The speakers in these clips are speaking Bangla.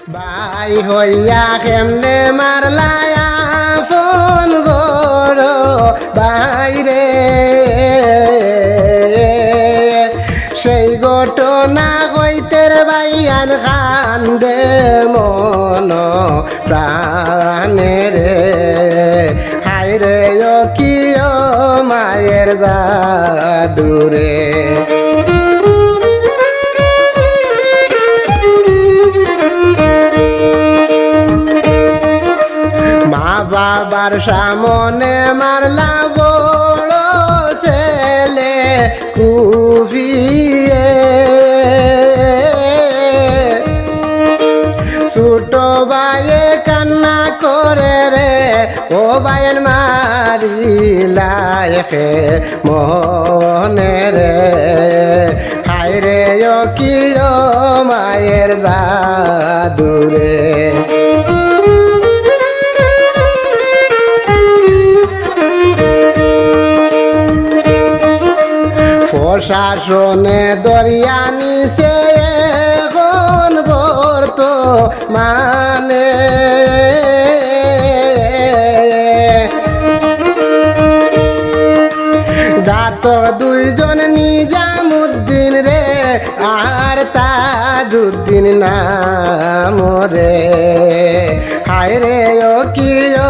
ভাই হইয়া কেমনে মারলায়া ফোন বড় বাইরে সেই ঘটনা হইতে বাইয়ান কান্দে মন প্রাণে রে হায় রে ও কি ও মায়ের জাদুরে মা বাবার সামনে মারলা বড় ছেলে কুফিয়ে ছোট ভাইয়ে কান্না করে রে ও ভাইয়ের মারিলায় মনে রে হায় রে ও কি ও মায়ের জাদুরে প্রশাসনে দরিয়া নিছে এখন বর্ত মানে গাত দুইজন নিজামুদ্দিন রে আর তাজুদ্দিন নাম রে হায় রে ও কি ও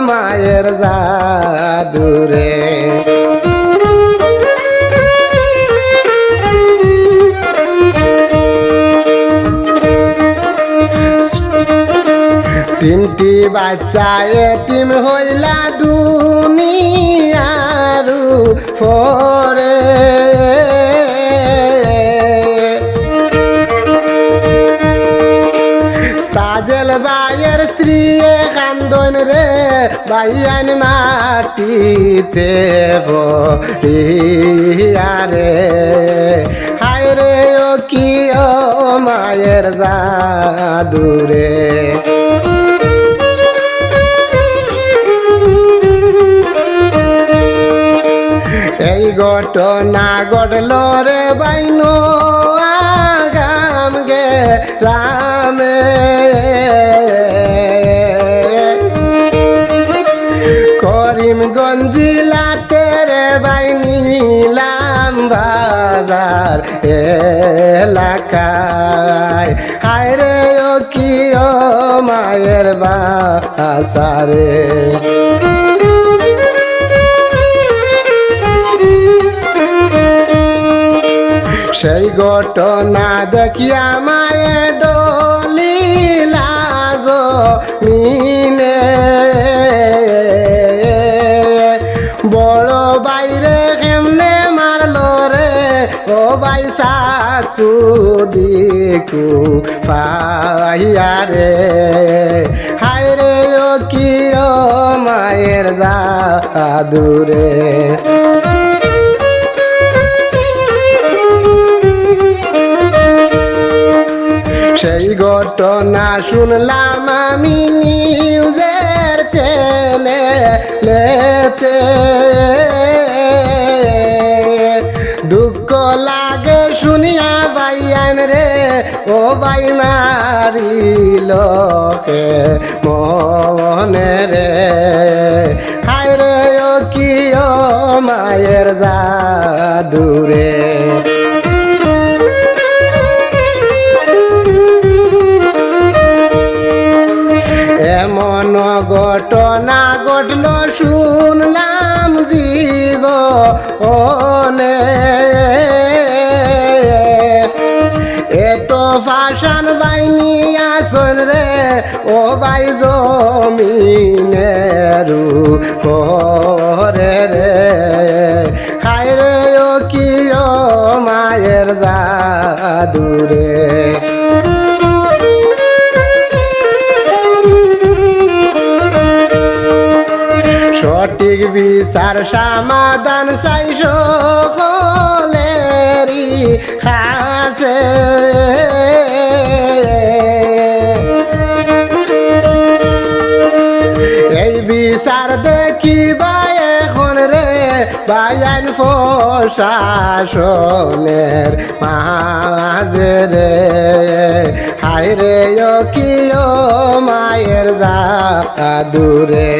মায়ের জাদুরে তিনটি বাচ্চা এতিম হইলা দুনিয়ারু ফরে সাজেল বাইয়ের স্ত্রী কান্দন রে বাইয়ান মাটিতে ভরিয়া রে হায় রে ও কি ও মায়ের জাদুরে এই ঘটনা ঘটল রে বাইনো আগাম গে রামে করিমগঞ্জিলাতে রে বাইনিলাম বাজার এলাকায় হায় রে ও কি ও মায়ের বাসারে সেই ঘটনা দেখিয়া মায়ে ডলিলা জমিনে বড় বাইরে কেমনে মারলো রে ও বাই সাকু দিকু পাইয়া রে হায় রে ও কি ও মায়ের জাদুরে সেই ঘটনা শুনলাম আমি নিউজের চ্যানেলেতে দুঃখ লাগে শুনিয়া বাইয়ান রে ও বাই মারিল মনে রে হায় রে ও কি ও মায়ের জাদুরে এমন ঘটনা ঘটল শুনলাম জীবনে এত ফাশান বাইনি আসল রে ও বাই জমিনেরু করে রে হায় রে ও কি ও মায়ের জাদুরে সঠিক বিচার সমাধান চাই সকলেরই কাছে এই বিচার দেখিবা এখন রে বাইন প্রশাসনের মাঝে রে হায় রে ও কি ও মায়ের জাদুরে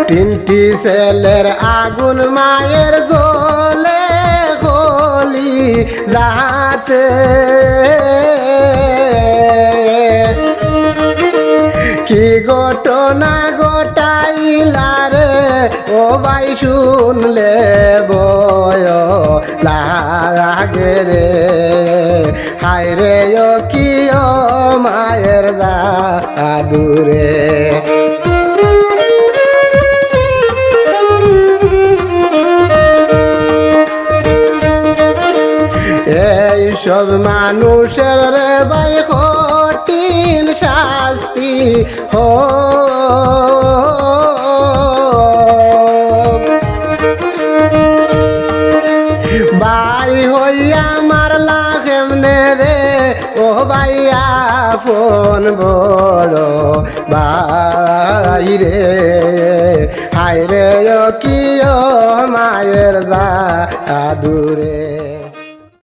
তিনটি ছেলের আগুন মায়ের জ্বলে হলি যাতে কি ঘটনা ঘটাইলা রে ও ভাই শুনলে বয় লাগে রে হায় রে ও কি ও মায়ের জাদুরে এই সব মানুষের রে ভাই কঠিন শাস্তি হো ভাই হইয়া মারলা কেমনে রে ও ভাই আপন বড় ভাই রে হায় রে ও কি ও মায়ের জাদুরে